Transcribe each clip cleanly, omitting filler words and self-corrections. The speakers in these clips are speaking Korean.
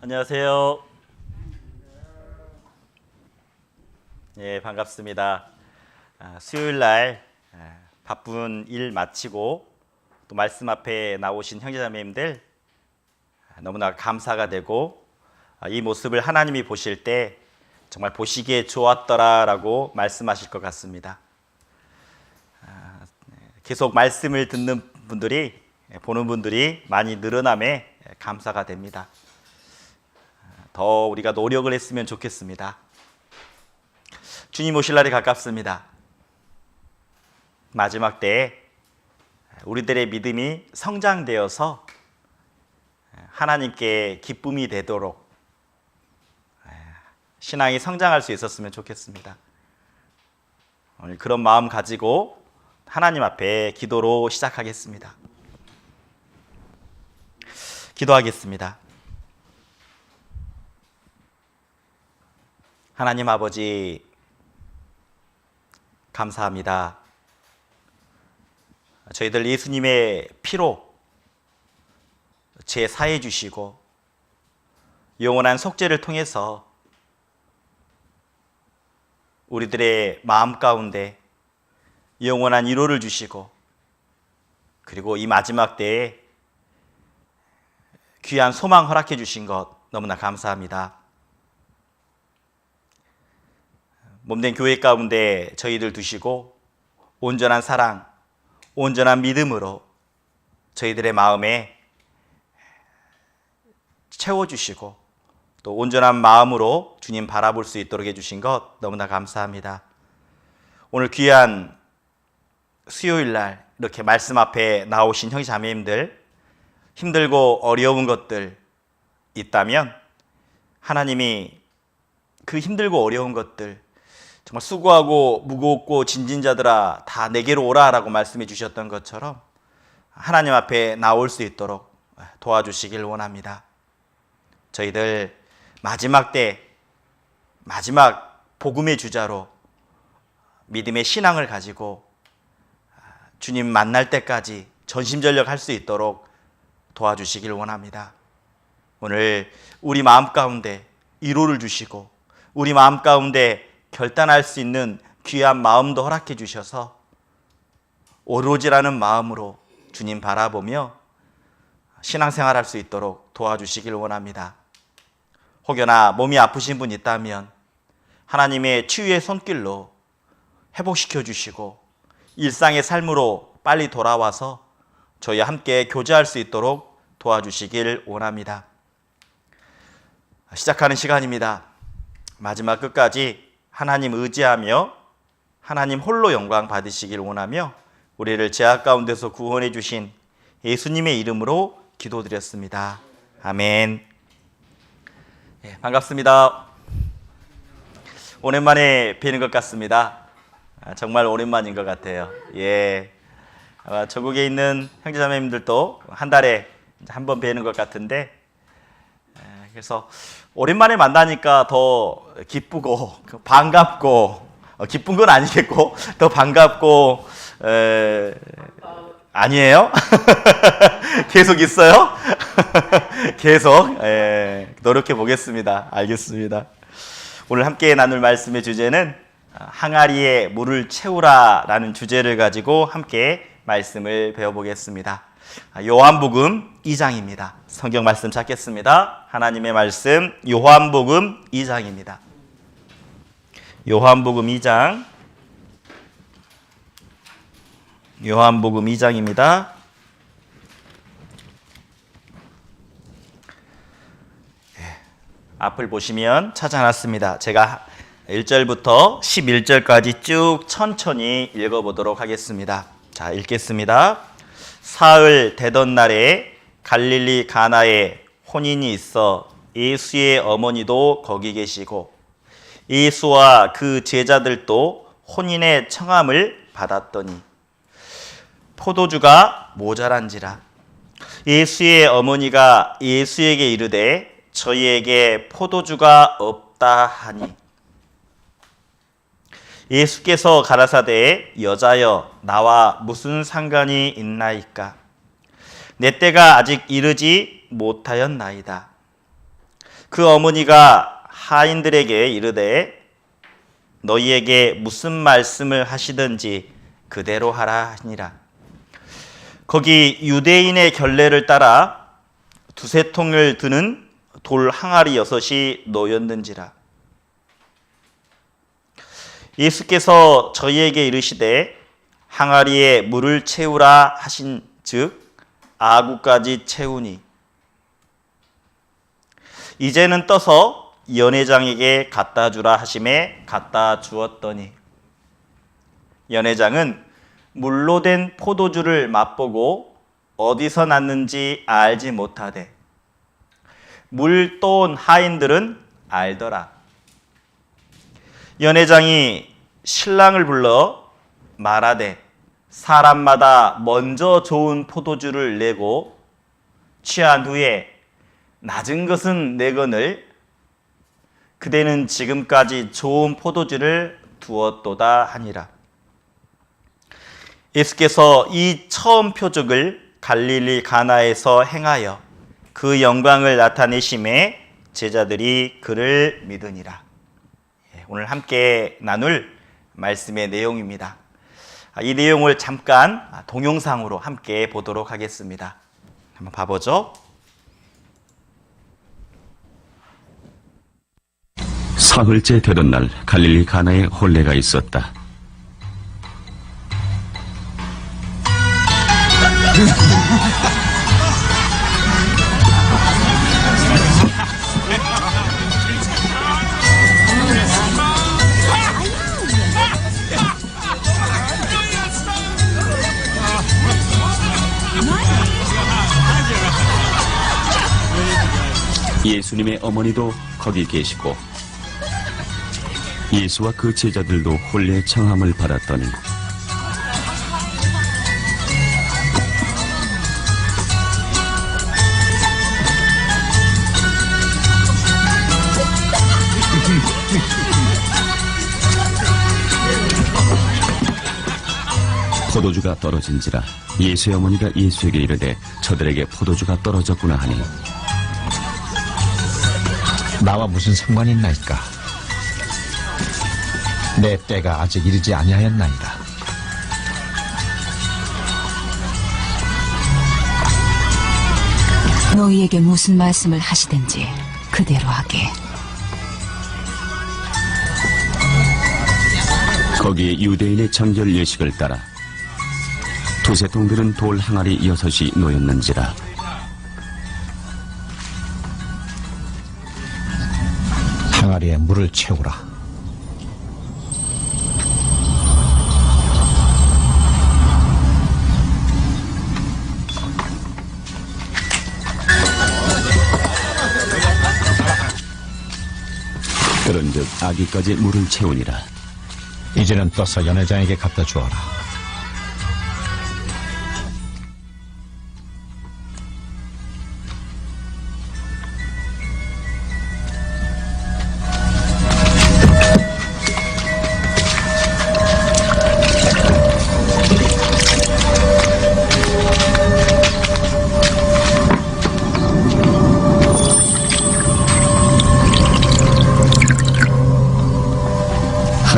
안녕하세요. 예, 반갑습니다. 수요일 날 바쁜 일 마치고 또 말씀 앞에 나오신 형제자매님들 너무나 감사가 되고 이 모습을 하나님이 보실 때 정말 보시기에 좋았더라라고 말씀하실 것 같습니다. 계속 말씀을 듣는 분들이, 보는 분들이 많이 늘어남에 감사가 됩니다. 더 우리가 노력을 했으면 좋겠습니다. 주님 오실 날이 가깝습니다. 마지막 때에 우리들의 믿음이 성장되어서 하나님께 기쁨이 되도록 신앙이 성장할 수 있었으면 좋겠습니다. 오늘 그런 마음 가지고 하나님 앞에 기도로 시작하겠습니다. 기도하겠습니다. 하나님 아버지, 감사합니다. 저희들 예수님의 피로 제사해 주시고 영원한 속죄를 통해서 우리들의 마음 가운데 영원한 위로를 주시고, 그리고 이 마지막 때에 귀한 소망 허락해 주신 것 너무나 감사합니다. 몸된 교회 가운데 저희들 두시고 온전한 사랑, 온전한 믿음으로 저희들의 마음에 채워주시고 또 온전한 마음으로 주님 바라볼 수 있도록 해주신 것 너무나 감사합니다. 오늘 귀한 수요일날 이렇게 말씀 앞에 나오신 형제자매님들, 힘들고 어려운 것들 있다면 하나님이 그 힘들고 어려운 것들, 정말 수고하고 무겁고 진진 자들아 다 내게로 오라 라고 말씀해 주셨던 것처럼 하나님 앞에 나올 수 있도록 도와주시길 원합니다. 저희들 마지막 때 마지막 복음의 주자로 믿음의 신앙을 가지고 주님 만날 때까지 전심전력 할 수 있도록 도와주시길 원합니다. 오늘 우리 마음 가운데 위로를 주시고 우리 마음 가운데 결단할 수 있는 귀한 마음도 허락해 주셔서 오로지라는 마음으로 주님 바라보며 신앙생활할 수 있도록 도와주시길 원합니다. 혹여나 몸이 아프신 분 있다면 하나님의 치유의 손길로 회복시켜 주시고 일상의 삶으로 빨리 돌아와서 저희와 함께 교제할 수 있도록 도와주시길 원합니다. 시작하는 시간입니다. 마지막 끝까지 하나님 의지하며 하나님 홀로 영광 받으시길 원하며 우리를 죄악 가운데서 구원해 주신 예수님의 이름으로 기도드렸습니다. 아멘. 반갑습니다. 오랜만에 뵈는 것 같습니다. 정말 오랜만인 것 같아요. 아마 전국에 있는 형제자매님들도 한 달에 한 번 뵈는 것 같은데, 그래서 오랜만에 만나니까 더 기쁘고 반갑고, 기쁜 건 아니겠고 더 반갑고, 아니에요? 계속 있어요? 계속 노력해 보겠습니다. 알겠습니다. 오늘 함께 나눌 말씀의 주제는 항아리에 물을 채우라 라는 주제를 가지고 함께 말씀을 배워보겠습니다. 요한복음 2장입니다. 성경 말씀 찾겠습니다. 하나님의 말씀 요한복음 2장입니다. 요한복음 2장 요한복음 2장입니다. 앞을 보시면 찾아놨습니다. 제가 1절부터 11절까지 쭉 천천히 읽어보도록 하겠습니다. 자, 읽겠습니다. 사흘 되던 날에 갈릴리 가나에 혼인이 있어 예수의 어머니도 거기 계시고 예수와 그 제자들도 혼인의 청함을 받았더니 포도주가 모자란지라. 예수의 어머니가 예수에게 이르되 저희에게 포도주가 없다 하니 예수께서 가라사대 여자여 나와 무슨 상관이 있나이까? 내 때가 아직 이르지 못하였나이다. 그 어머니가 하인들에게 이르되 너희에게 무슨 말씀을 하시든지 그대로 하라 하니라. 거기 유대인의 결례를 따라 두세 통을 드는 돌 항아리 6이 놓였는지라. 예수께서 저희에게 이르시되 항아리에 물을 채우라 하신즉 아구까지 채우니 이제는 떠서 연회장에게 갖다 주라 하심에 갖다 주었더니 연회장은 물로 된 포도주를 맛보고 어디서 났는지 알지 못하되 물 떠온 하인들은 알더라. 연회장이 신랑을 불러 말하되 사람마다 먼저 좋은 포도주를 내고 취한 후에 낮은 것은 내거늘 그대는 지금까지 좋은 포도주를 두었도다 하니라. 예수께서 이 처음 표적을 갈릴리 가나에서 행하여 그 영광을 나타내심에 제자들이 그를 믿으니라. 오늘 함께 나눌 말씀의 내용입니다. 이 내용을 잠깐 동영상으로 함께 보도록 하겠습니다. 한번 봐보죠. 사흘째 되던 날 갈릴리 가나에 혼례가 있었다. 예수님의 어머니도 거기 계시고 예수와 그 제자들도 혼례 청함을 받았더니 포도주가 떨어진지라 예수의 어머니가 예수에게 이르되 저들에게 포도주가 떨어졌구나 하니 나와 무슨 상관이 있나이까? 내 때가 아직 이르지 아니하였나이다. 너희에게 무슨 말씀을 하시든지 그대로 하게. 거기에 유대인의 정결 예식을 따라 두세 통들은 돌 항아리 6이 놓였는지라. 항아리에 물을 채우라. 그런즉 아기까지 물을 채우니라. 이제는 떠서 연회장에게 갖다 주어라.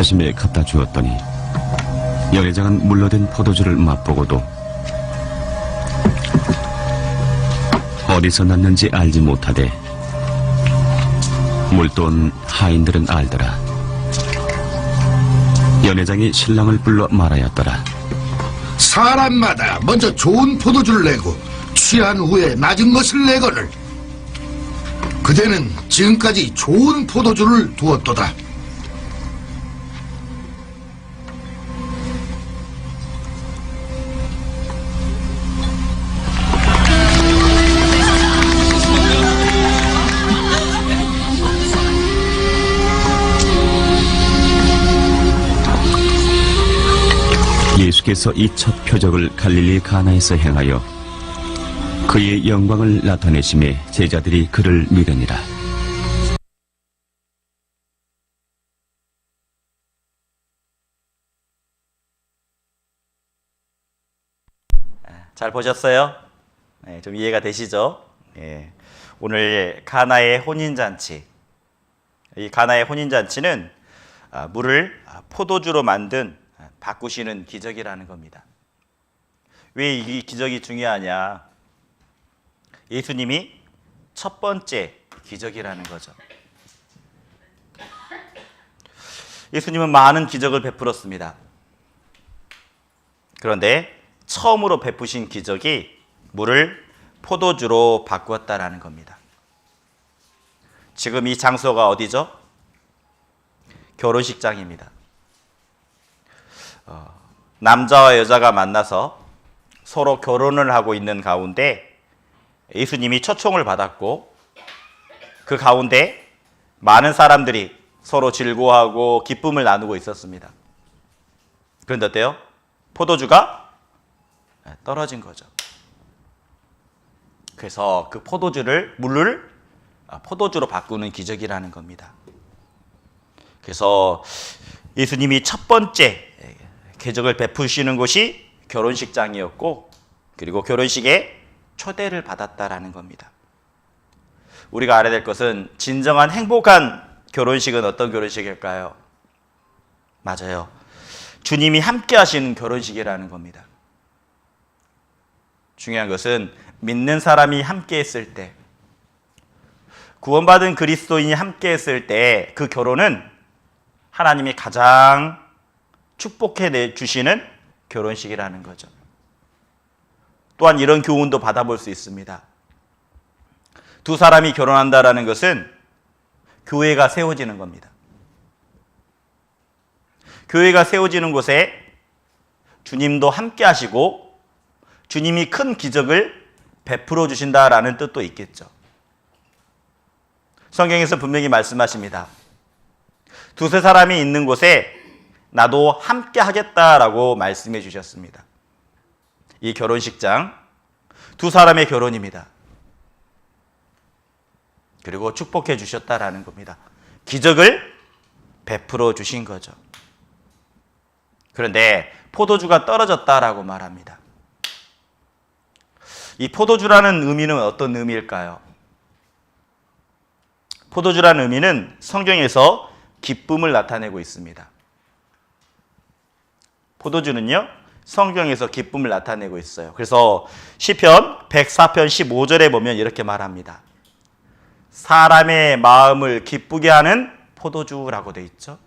하심에 갖다 주었더니 연회장은 물러든 포도주를 맛보고도 어디서 났는지 알지 못하되 물돈 하인들은 알더라. 연회장이 신랑을 불러 말하였더라. 사람마다 먼저 좋은 포도주를 내고 취한 후에 낮은 것을 내거늘 그대는 지금까지 좋은 포도주를 두었도다. 예수께서 이 첫 표적을 갈릴리 가나에서 행하여 그의 영광을 나타내심에 제자들이 그를 믿으니라. 잘 보셨어요? 네, 좀 이해가 되시죠? 예. 오늘 가나의 혼인잔치. 이 가나의 혼인잔치는 물을 포도주로 만든 바꾸시는 기적이라는 겁니다. 왜 이 기적이 중요하냐? 예수님이 첫 번째 기적이라는 거죠. 예수님은 많은 기적을 베풀었습니다. 그런데 처음으로 베푸신 기적이 물을 포도주로 바꾸었다라는 겁니다. 지금 이 장소가 어디죠? 결혼식장입니다. 남자와 여자가 만나서 서로 결혼을 하고 있는 가운데 예수님이 초청을 받았고 그 가운데 많은 사람들이 서로 즐거워하고 기쁨을 나누고 있었습니다. 그런데 어때요? 포도주가 떨어진 거죠. 그래서 그 물을 포도주로 바꾸는 기적이라는 겁니다. 그래서 예수님이 첫 번째 기적을 베푸시는 곳이 결혼식장이었고 그리고 결혼식에 초대를 받았다라는 겁니다. 우리가 알아야 될 것은 진정한 행복한 결혼식은 어떤 결혼식일까요? 맞아요. 주님이 함께 하시는 결혼식이라는 겁니다. 중요한 것은 믿는 사람이 함께 했을 때, 구원받은 그리스도인이 함께 했을 때 그 결혼은 하나님이 가장 축복해 주시는 결혼식이라는 거죠. 또한 이런 교훈도 받아볼 수 있습니다. 두 사람이 결혼한다라는 것은 교회가 세워지는 겁니다. 교회가 세워지는 곳에 주님도 함께 하시고 주님이 큰 기적을 베풀어 주신다라는 뜻도 있겠죠. 성경에서 분명히 말씀하십니다. 두세 사람이 있는 곳에 나도 함께 하겠다라고 말씀해 주셨습니다. 이 결혼식장, 두 사람의 결혼입니다. 그리고 축복해 주셨다라는 겁니다. 기적을 베풀어 주신 거죠. 그런데 포도주가 떨어졌다라고 말합니다. 이 포도주라는 의미는 어떤 의미일까요? 포도주라는 의미는 성경에서 기쁨을 나타내고 있습니다. 포도주는요, 성경에서 기쁨을 나타내고 있어요. 그래서 시편 104편 15절에 보면 이렇게 말합니다. 사람의 마음을 기쁘게 하는 포도주라고 되어 있죠.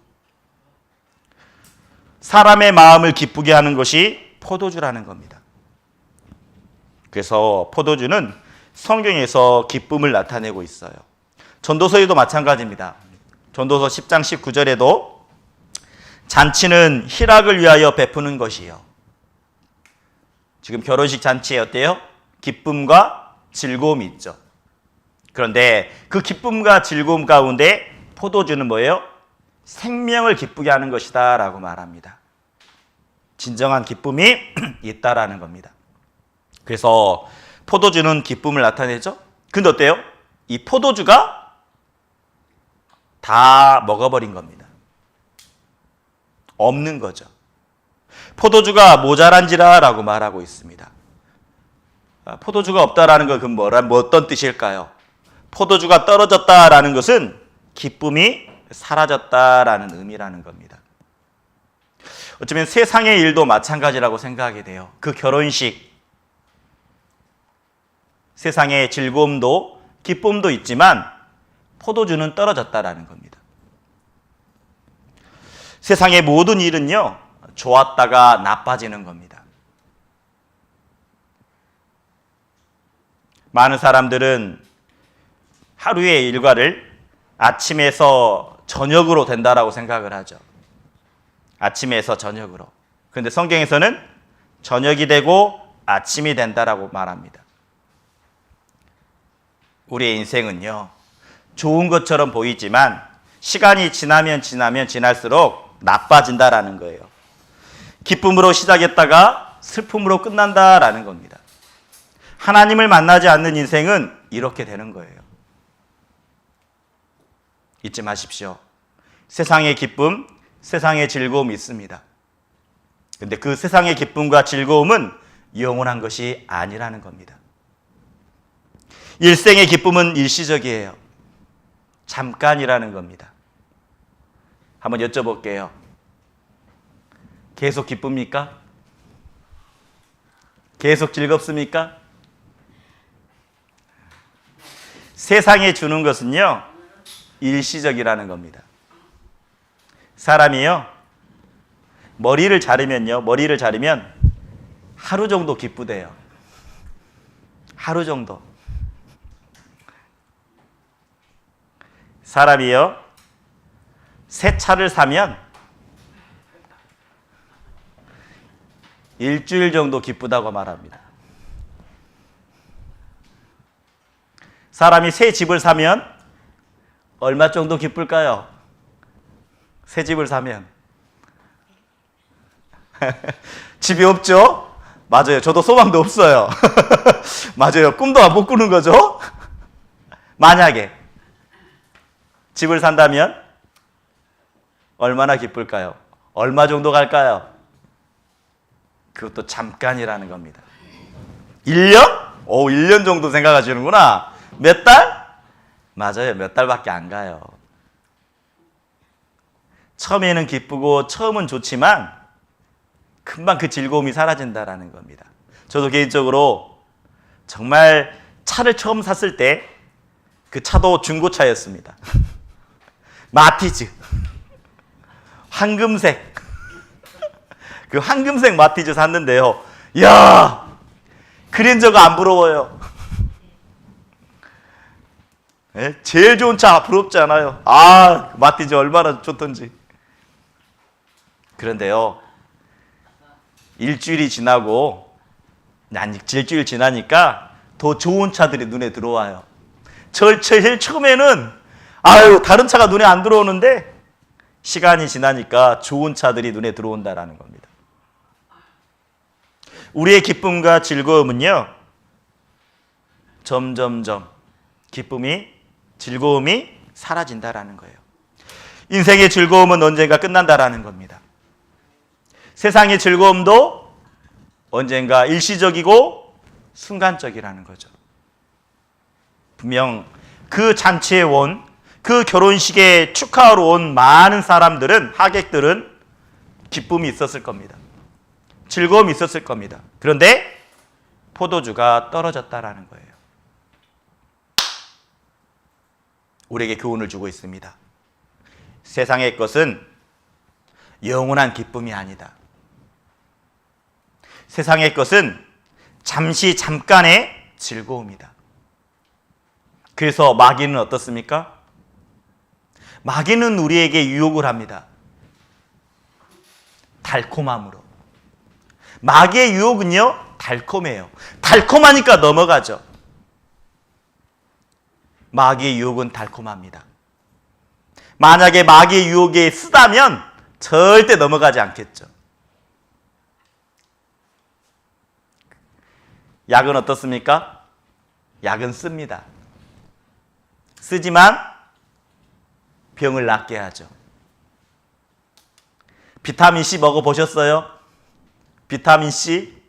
사람의 마음을 기쁘게 하는 것이 포도주라는 겁니다. 그래서 포도주는 성경에서 기쁨을 나타내고 있어요. 전도서에도 마찬가지입니다. 전도서 10장 19절에도 잔치는 희락을 위하여 베푸는 것이요. 지금 결혼식 잔치에 어때요? 기쁨과 즐거움이 있죠. 그런데 그 기쁨과 즐거움 가운데 포도주는 뭐예요? 생명을 기쁘게 하는 것이다 라고 말합니다. 진정한 기쁨이 있다라는 겁니다. 그래서 포도주는 기쁨을 나타내죠. 근데 어때요? 이 포도주가 다 먹어버린 겁니다. 없는 거죠. 포도주가 모자란지라라고 말하고 있습니다. 포도주가 없다라는 건 뭐 어떤 뜻일까요? 포도주가 떨어졌다라는 것은 기쁨이 사라졌다라는 의미라는 겁니다. 어쩌면 세상의 일도 마찬가지라고 생각하게 돼요. 그 결혼식, 세상의 즐거움도 기쁨도 있지만 포도주는 떨어졌다라는 겁니다. 세상의 모든 일은요, 좋았다가 나빠지는 겁니다. 많은 사람들은 하루의 일과를 아침에서 저녁으로 된다라고 생각을 하죠. 아침에서 저녁으로. 그런데 성경에서는 저녁이 되고 아침이 된다라고 말합니다. 우리의 인생은요, 좋은 것처럼 보이지만 시간이 지나면 지날수록 나빠진다라는 거예요. 기쁨으로 시작했다가 슬픔으로 끝난다라는 겁니다. 하나님을 만나지 않는 인생은 이렇게 되는 거예요. 잊지 마십시오. 세상의 기쁨, 세상의 즐거움이 있습니다. 근데 그 세상의 기쁨과 즐거움은 영원한 것이 아니라는 겁니다. 일생의 기쁨은 일시적이에요. 잠깐이라는 겁니다. 한번 여쭤볼게요. 계속 기쁩니까? 계속 즐겁습니까? 세상에 주는 것은요, 일시적이라는 겁니다. 사람이요, 머리를 자르면 하루 정도 기쁘대요. 하루 정도. 사람이요, 새 차를 사면 일주일 정도 기쁘다고 말합니다. 사람이 새 집을 사면 얼마 정도 기쁠까요? 새 집을 사면. 집이 없죠? 맞아요. 저도 소망도 없어요. 맞아요. 꿈도 못 꾸는 거죠? 만약에 집을 산다면 얼마나 기쁠까요? 얼마 정도 갈까요? 그것도 잠깐이라는 겁니다. 1년? 1년 정도 생각하시는구나. 몇 달? 맞아요. 몇 달밖에 안 가요. 처음에는 기쁘고 처음은 좋지만 금방 그 즐거움이 사라진다라는 겁니다. 저도 개인적으로 정말 차를 처음 샀을 때 그 차도 중고차였습니다. 마티즈. 황금색. 그 황금색 마티즈 샀는데요. 이야, 그랜저가 안 부러워요. 네? 제일 좋은 차 부럽지 않아요. 마티즈 얼마나 좋던지. 그런데요, 일주일 지나니까 더 좋은 차들이 눈에 들어와요. 제일 처음에는 다른 차가 눈에 안 들어오는데 시간이 지나니까 좋은 차들이 눈에 들어온다라는 겁니다. 우리의 기쁨과 즐거움은요, 점점점 기쁨이, 즐거움이 사라진다라는 거예요. 인생의 즐거움은 언젠가 끝난다라는 겁니다. 세상의 즐거움도 언젠가 일시적이고 순간적이라는 거죠. 분명 그 잔치에 온, 그 결혼식에 축하하러 온 많은 사람들은, 하객들은 기쁨이 있었을 겁니다. 즐거움이 있었을 겁니다. 그런데 포도주가 떨어졌다라는 거예요. 우리에게 교훈을 주고 있습니다. 세상의 것은 영원한 기쁨이 아니다. 세상의 것은 잠깐의 즐거움이다. 그래서 마귀는 어떻습니까? 마귀는 우리에게 유혹을 합니다. 달콤함으로. 마귀의 유혹은요, 달콤해요. 달콤하니까 넘어가죠. 마귀의 유혹은 달콤합니다. 만약에 마귀의 유혹에 쓰다면 절대 넘어가지 않겠죠. 약은 어떻습니까? 약은 씁니다. 쓰지만 병을 낫게 하죠. 비타민C 먹어보셨어요? 비타민C?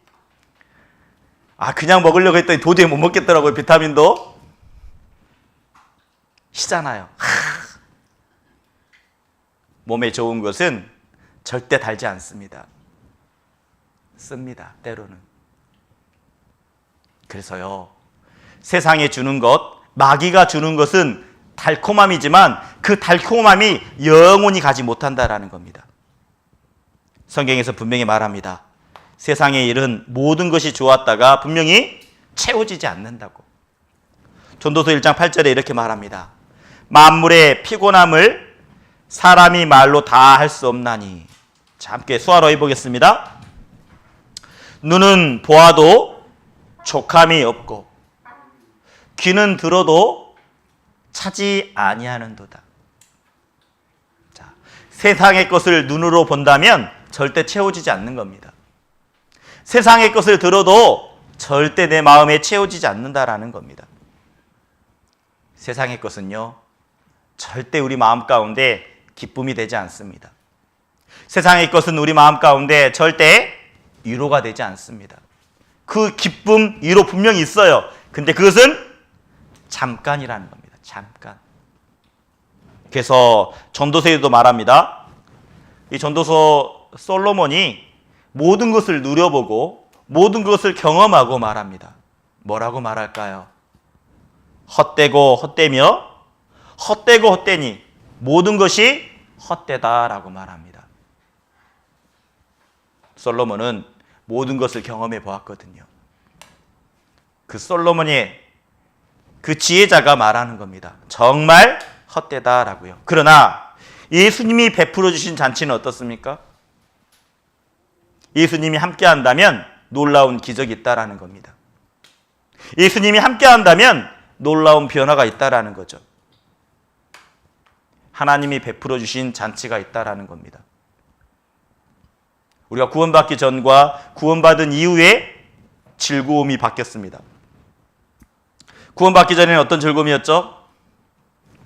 그냥 먹으려고 했더니 도저히 못 먹겠더라고요, 비타민도. 시잖아요. 몸에 좋은 것은 절대 달지 않습니다. 씁니다, 때로는. 그래서요, 세상에 주는 것, 마귀가 주는 것은 달콤함이지만 그 달콤함이 영원히 가지 못한다라는 겁니다. 성경에서 분명히 말합니다. 세상의 일은 모든 것이 좋았다가 분명히 채워지지 않는다고. 전도서 1장 8절에 이렇게 말합니다. 만물의 피곤함을 사람이 말로 다 할 수 없나니. 자, 함께 수화로 해보겠습니다. 눈은 보아도 족함이 없고 귀는 들어도 차지 아니하는도다. 자, 세상의 것을 눈으로 본다면 절대 채워지지 않는 겁니다. 세상의 것을 들어도 절대 내 마음에 채워지지 않는다라는 겁니다. 세상의 것은요, 절대 우리 마음 가운데 기쁨이 되지 않습니다. 세상의 것은 우리 마음 가운데 절대 위로가 되지 않습니다. 그 기쁨, 위로 분명히 있어요. 근데 그것은 잠깐이라는 겁니다. 잠깐. 그래서 전도서에도 말합니다. 이 전도서 솔로몬이 모든 것을 누려보고 모든 것을 경험하고 말합니다. 뭐라고 말할까요? 헛되고 헛되며 헛되고 헛되니 모든 것이 헛되다라고 말합니다. 솔로몬은 모든 것을 경험해 보았거든요. 그 솔로몬의 그 지혜자가 말하는 겁니다. 정말 헛되다라고요. 그러나 예수님이 베풀어 주신 잔치는 어떻습니까? 예수님이 함께 한다면 놀라운 기적이 있다라는 겁니다. 예수님이 함께 한다면 놀라운 변화가 있다라는 거죠. 하나님이 베풀어 주신 잔치가 있다라는 겁니다. 우리가 구원받기 전과 구원받은 이후에 즐거움이 바뀌었습니다. 구원받기 전에는 어떤 즐거움이었죠?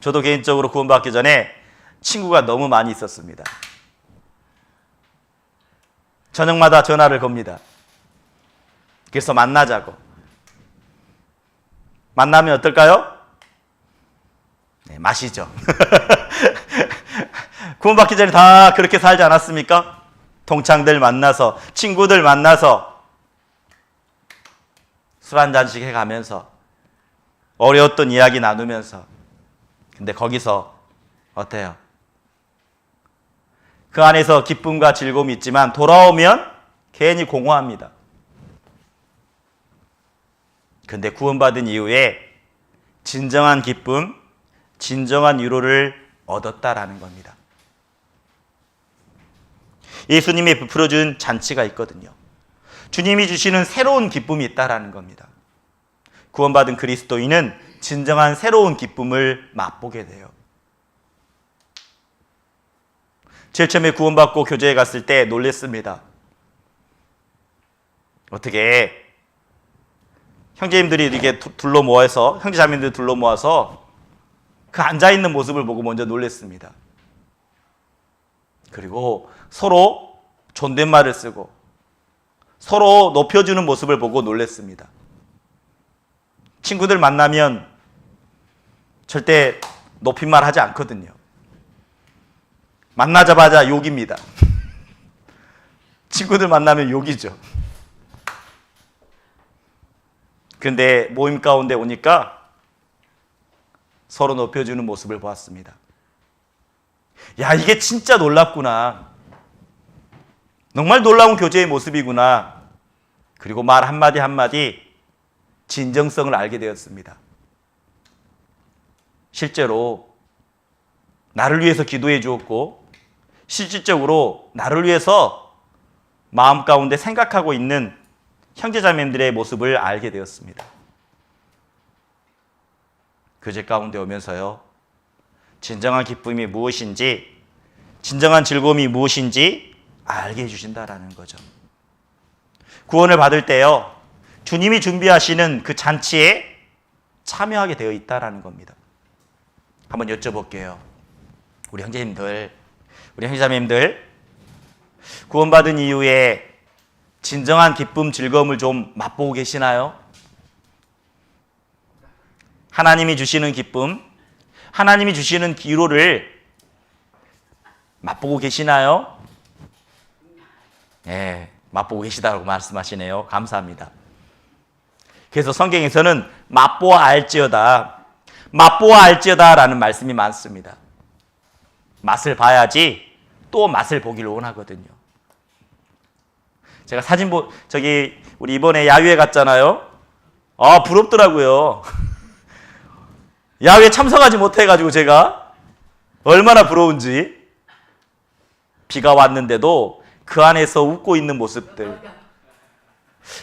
저도 개인적으로 구원받기 전에 친구가 너무 많이 있었습니다. 저녁마다 전화를 겁니다. 그래서 만나자고. 만나면 어떨까요? 네, 마시죠. 구원받기 전에 다 그렇게 살지 않았습니까? 동창들 만나서, 친구들 만나서 술 한잔씩 해가면서 어려웠던 이야기 나누면서. 근데 거기서 어때요? 그 안에서 기쁨과 즐거움이 있지만 돌아오면 괜히 공허합니다. 근데 구원받은 이후에 진정한 기쁨, 진정한 위로를 얻었다라는 겁니다. 예수님이 베풀어준 잔치가 있거든요. 주님이 주시는 새로운 기쁨이 있다라는 겁니다. 구원받은 그리스도인은 진정한 새로운 기쁨을 맛보게 돼요. 제일 처음에 구원받고 교제에 갔을 때 놀랬습니다. 어떻게 형제님들이 이렇게 둘러 모아서, 형제자매들 둘러 모아서 그 앉아있는 모습을 보고 먼저 놀랬습니다. 그리고 서로 존댓말을 쓰고 서로 높여주는 모습을 보고 놀랬습니다. 친구들 만나면 절대 높임말 하지 않거든요. 만나자마자 욕입니다. 친구들 만나면 욕이죠. 그런데 모임 가운데 오니까 서로 높여주는 모습을 보았습니다. 야, 이게 진짜 놀랍구나. 정말 놀라운 교제의 모습이구나. 그리고 말 한마디 한마디 진정성을 알게 되었습니다. 실제로 나를 위해서 기도해 주었고 실질적으로 나를 위해서 마음 가운데 생각하고 있는 형제자매들의 모습을 알게 되었습니다. 교제 가운데 오면서요, 진정한 기쁨이 무엇인지, 진정한 즐거움이 무엇인지 알게 해주신다라는 거죠. 구원을 받을 때요, 주님이 준비하시는 그 잔치에 참여하게 되어 있다라는 겁니다. 한번 여쭤볼게요. 우리 형제님들, 우리 형제자매님들, 구원받은 이후에 진정한 기쁨, 즐거움을 좀 맛보고 계시나요? 하나님이 주시는 기쁨, 하나님이 주시는 기로를 맛보고 계시나요? 네, 맛보고 계시다고 말씀하시네요. 감사합니다. 그래서 성경에서는 맛보아 알지어다, 맛보아 알지어다라는 말씀이 많습니다. 맛을 봐야지 또 맛을 보기를 원하거든요. 제가 우리 이번에 야유회 갔잖아요. 아, 부럽더라고요. 야외 참석하지 못해가지고 제가 얼마나 부러운지. 비가 왔는데도 그 안에서 웃고 있는 모습들.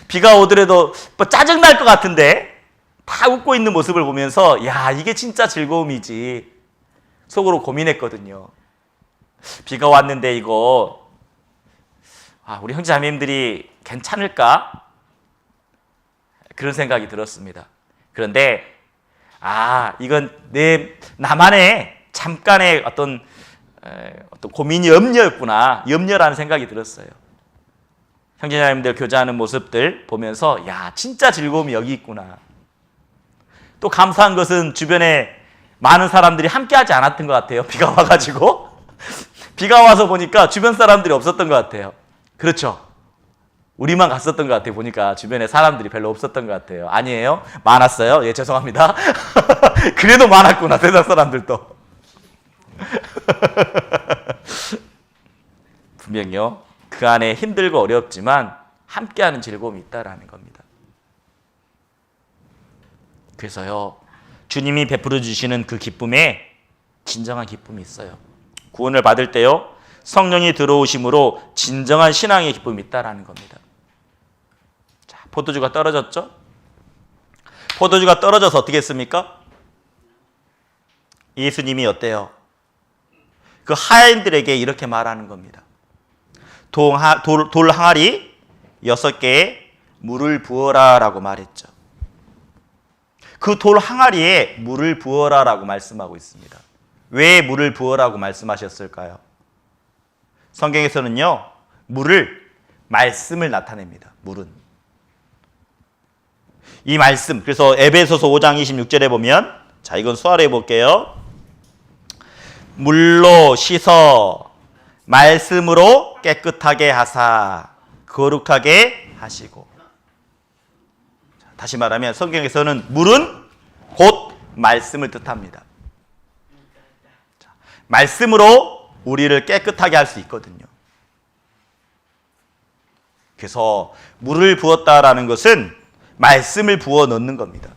비가 오더라도 뭐 짜증날 것 같은데 다 웃고 있는 모습을 보면서 야, 이게 진짜 즐거움이지 속으로 고민했거든요. 비가 왔는데 이거 우리 형제자매님들이 괜찮을까? 그런 생각이 들었습니다. 그런데 이건 나만의 잠깐의 어떤 고민이 염려라는 생각이 들었어요. 형제자매님들 교제하는 모습들 보면서 야, 진짜 즐거움이 여기 있구나. 또 감사한 것은 주변에 많은 사람들이 함께하지 않았던 것 같아요. 비가 와가지고 비가 와서 보니까 주변 사람들이 없었던 것 같아요. 그렇죠? 우리만 갔었던 것 같아요. 보니까 주변에 사람들이 별로 없었던 것 같아요. 아니에요? 많았어요? 예, 죄송합니다. 그래도 많았구나, 세상 사람들도. 분명히요, 그 안에 힘들고 어렵지만 함께하는 즐거움이 있다라는 겁니다. 그래서요, 주님이 베풀어 주시는 그 기쁨에 진정한 기쁨이 있어요. 구원을 받을 때요, 성령이 들어오심으로 진정한 신앙의 기쁨이 있다라는 겁니다. 자, 포도주가 떨어졌죠? 포도주가 떨어져서 어떻게 했습니까? 예수님이 어때요? 그 하인들에게 이렇게 말하는 겁니다. 돌 항아리 6개에 물을 부어라 라고 말했죠. 그 돌 항아리에 물을 부어라 라고 말씀하고 있습니다. 왜 물을 부어라고 말씀하셨을까요? 성경에서는요, 말씀을 나타냅니다. 물은. 이 말씀, 그래서 에베소서 5장 26절에 보면, 자, 이건 수화로 해볼게요. 물로 씻어 말씀으로 깨끗하게 하사 거룩하게 하시고. 다시 말하면 성경에서는 물은 곧 말씀을 뜻합니다. 말씀으로 우리를 깨끗하게 할 수 있거든요. 그래서 물을 부었다라는 것은 말씀을 부어 넣는 겁니다.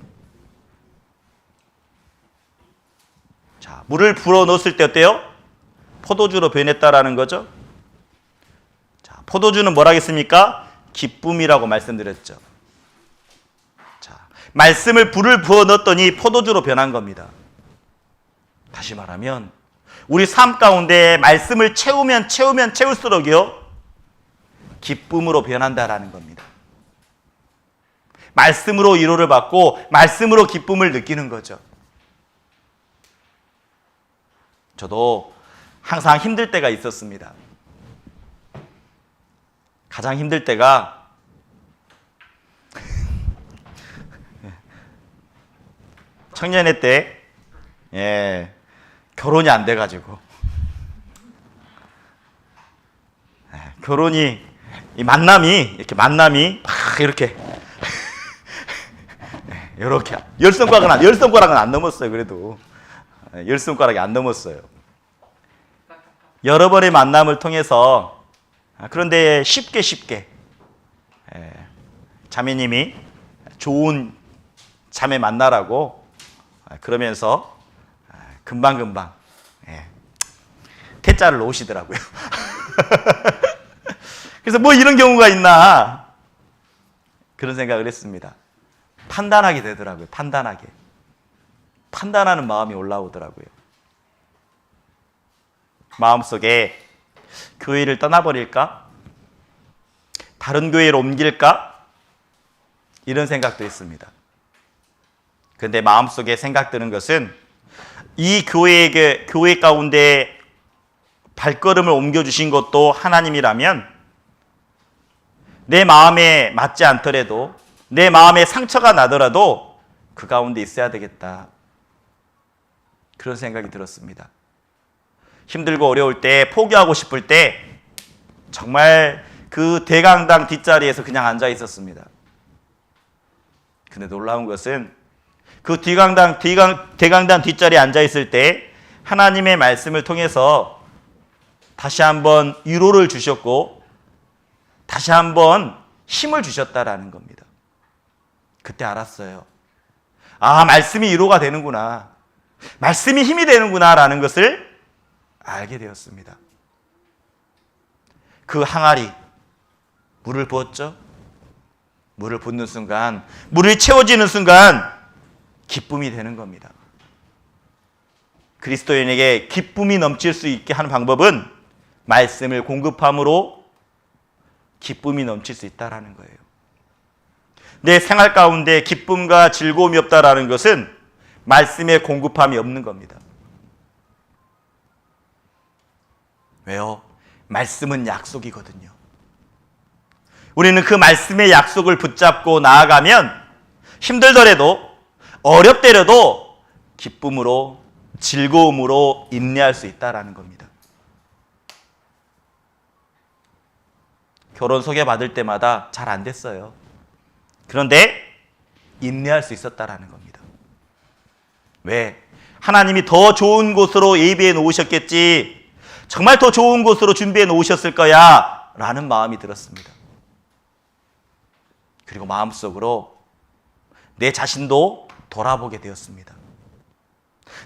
자, 물을 불어 넣었을 때 어때요? 포도주로 변했다라는 거죠. 자, 포도주는 뭐라겠습니까? 기쁨이라고 말씀드렸죠. 자, 물을 부어 넣었더니 포도주로 변한 겁니다. 다시 말하면 우리 삶 가운데 말씀을 채울수록요, 기쁨으로 변한다라는 겁니다. 말씀으로 위로를 받고 말씀으로 기쁨을 느끼는 거죠. 저도 항상 힘들 때가 있었습니다. 가장 힘들 때가 청년회 때 결혼이 안 돼가지고 결혼이 이 만남이 막 이렇게 이렇게 열 손가락은 안 넘었어요. 그래도 열 손가락이 안 넘었어요. 여러 번의 만남을 통해서 그런데 쉽게 자매님이 좋은 자매 만나라고 그러면서 금방 태자를 놓으시더라고요. 그래서 뭐 이런 경우가 있나 그런 생각을 했습니다. 판단하게 되더라고요. 판단하는 마음이 올라오더라고요. 마음속에 교회를 떠나버릴까? 다른 교회로 옮길까? 이런 생각도 했습니다. 그런데 마음속에 생각드는 것은 이 교회 가운데 발걸음을 옮겨주신 것도 하나님이라면 내 마음에 맞지 않더라도 내 마음에 상처가 나더라도 그 가운데 있어야 되겠다. 그런 생각이 들었습니다. 힘들고 어려울 때, 포기하고 싶을 때 정말 그 대강당 뒷자리에서 그냥 앉아 있었습니다. 근데 놀라운 것은 그 대강당 뒷자리에 앉아 있을 때 하나님의 말씀을 통해서 다시 한번 위로를 주셨고 다시 한번 힘을 주셨다라는 겁니다. 그때 알았어요. 아, 말씀이 위로가 되는구나. 말씀이 힘이 되는구나라는 것을 알게 되었습니다. 그 항아리 물을 부었죠. 물을 붓는 순간, 물이 채워지는 순간 기쁨이 되는 겁니다. 그리스도인에게 기쁨이 넘칠 수 있게 하는 방법은 말씀을 공급함으로 기쁨이 넘칠 수 있다는 거예요. 내 생활 가운데 기쁨과 즐거움이 없다는 것은 말씀의 공급함이 없는 겁니다. 왜요? 말씀은 약속이거든요. 우리는 그 말씀의 약속을 붙잡고 나아가면 힘들더라도 어렵더라도 기쁨으로 즐거움으로 인내할 수 있다는 겁니다. 결혼 소개받을 때마다 잘 안 됐어요. 그런데 인내할 수 있었다는 겁니다. 왜? 하나님이 더 좋은 곳으로 예비해 놓으셨겠지, 정말 더 좋은 곳으로 준비해 놓으셨을 거야 라는 마음이 들었습니다. 그리고 마음속으로 내 자신도 돌아보게 되었습니다.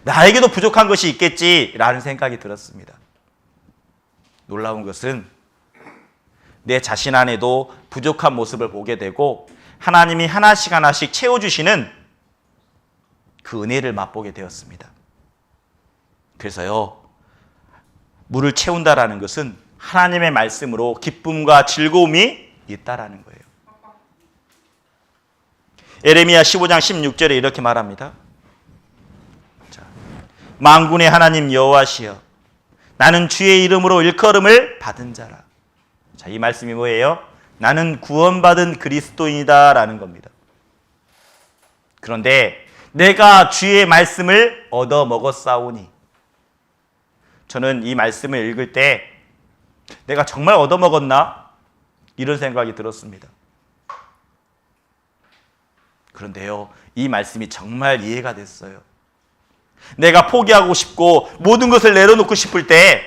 나에게도 부족한 것이 있겠지라는 생각이 들었습니다. 놀라운 것은 내 자신 안에도 부족한 모습을 보게 되고 하나님이 하나씩 채워주시는 그 은혜를 맛보게 되었습니다. 그래서요, 물을 채운다라는 것은 하나님의 말씀으로 기쁨과 즐거움이 있다라는 거예요. 에레미야 15장 16절에 이렇게 말합니다. 자, 만군의 하나님 여호와시여, 나는 주의 이름으로 일컬음을 받은 자라. 자, 이 말씀이 뭐예요? 나는 구원받은 그리스도인이다 라는 겁니다. 그런데 내가 주의 말씀을 얻어 먹었사오니, 저는 이 말씀을 읽을 때 내가 정말 얻어 먹었나? 이런 생각이 들었습니다. 그런데요, 이 말씀이 정말 이해가 됐어요. 내가 포기하고 싶고 모든 것을 내려놓고 싶을 때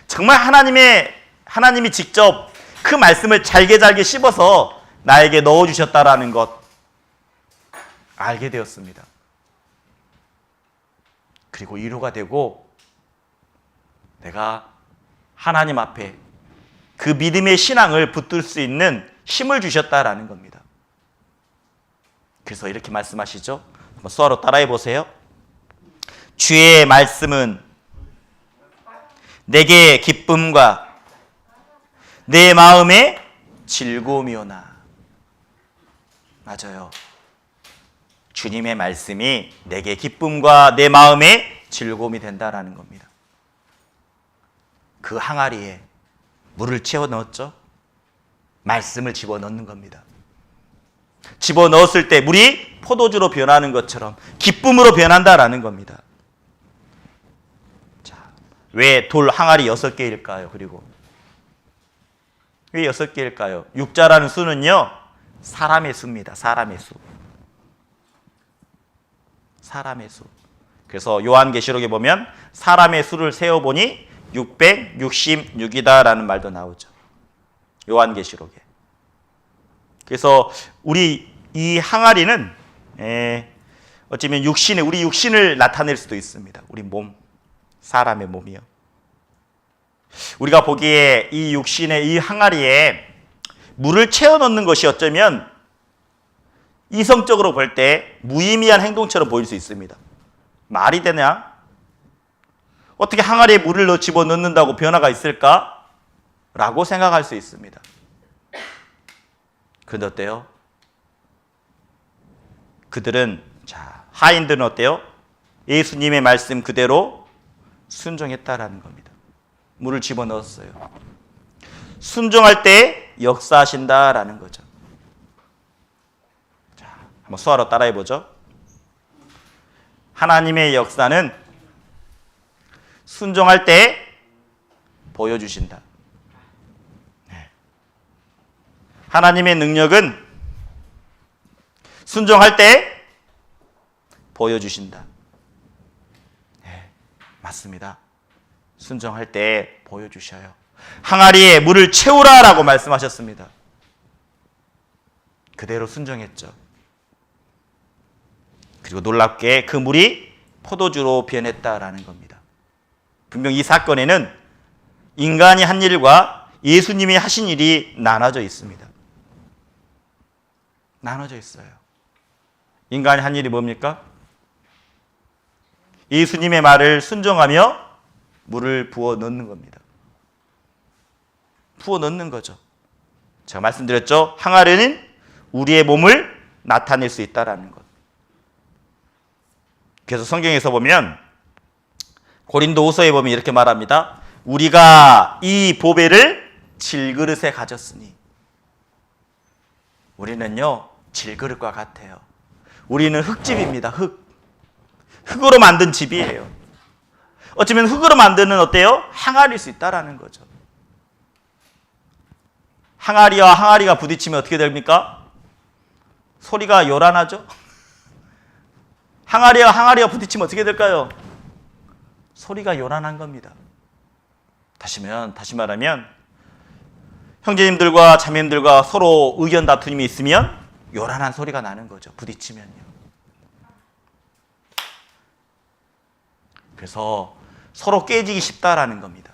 정말 하나님이 직접 그 말씀을 잘게 씹어서 나에게 넣어주셨다라는 것 알게 되었습니다. 그리고 위로가 되고 내가 하나님 앞에 그 믿음의 신앙을 붙들 수 있는 힘을 주셨다라는 겁니다. 그래서 이렇게 말씀하시죠. 한번 수화로 따라해 보세요. 주의 말씀은 내게 기쁨과 내 마음의 즐거움이오나. 맞아요. 주님의 말씀이 내게 기쁨과 내 마음의 즐거움이 된다라는 겁니다. 그 항아리에 물을 채워 넣었죠. 말씀을 집어넣는 겁니다. 집어넣었을 때 물이 포도주로 변하는 것처럼 기쁨으로 변한다라는 겁니다. 자, 왜 돌 항아리 6개일까요? 그리고 왜 6개일까요? 육자라는 수는요, 사람의 수입니다. 사람의 수. 사람의 수. 그래서 요한계시록에 보면 사람의 수를 세어보니 666이다라는 말도 나오죠. 요한계시록에. 그래서 우리 이 항아리는 어쩌면 우리 육신을 나타낼 수도 있습니다. 우리 몸, 사람의 몸이요. 우리가 보기에 이 육신의 이 항아리에 물을 채워 넣는 것이 어쩌면 이성적으로 볼 때 무의미한 행동처럼 보일 수 있습니다. 말이 되냐? 어떻게 항아리에 물을 집어넣는다고 변화가 있을까? 라고 생각할 수 있습니다. 그런데 어때요? 그들은, 하인들은 어때요? 예수님의 말씀 그대로 순종했다라는 겁니다. 물을 집어넣었어요. 순종할 때 역사하신다라는 거죠. 자, 한번 수화로 따라해 보죠. 하나님의 역사는 순종할 때 보여주신다. 네. 하나님의 능력은 순종할 때 보여주신다. 네, 맞습니다. 순종할 때 보여주셔요. 항아리에 물을 채우라라고 말씀하셨습니다. 그대로 순종했죠. 그리고 놀랍게 그 물이 포도주로 변했다라는 겁니다. 분명 이 사건에는 인간이 한 일과 예수님이 하신 일이 나눠져 있습니다. 나눠져 있어요. 인간이 한 일이 뭡니까? 예수님의 말을 순종하며 물을 부어 넣는 겁니다. 부어 넣는 거죠. 제가 말씀드렸죠. 항아리는 우리의 몸을 나타낼 수 있다라는 것. 그래서 성경에서 보면 고린도후서에 보면 이렇게 말합니다. 우리가 이 보배를 질그릇에 가졌으니. 우리는요, 질그릇과 같아요. 우리는 흙집입니다. 흙으로 만든 집이에요. 어쩌면 흙으로 만드는 어때요? 항아리일 수 있다라는 거죠. 항아리와 항아리가 부딪히면 어떻게 됩니까? 소리가 요란하죠? 항아리와 항아리가 부딪히면 어떻게 될까요? 소리가 요란한 겁니다. 다시 말하면 형제님들과 자매님들과 서로 의견 다툼이 있으면 요란한 소리가 나는 거죠. 부딪히면요. 그래서 서로 깨지기 쉽다라는 겁니다.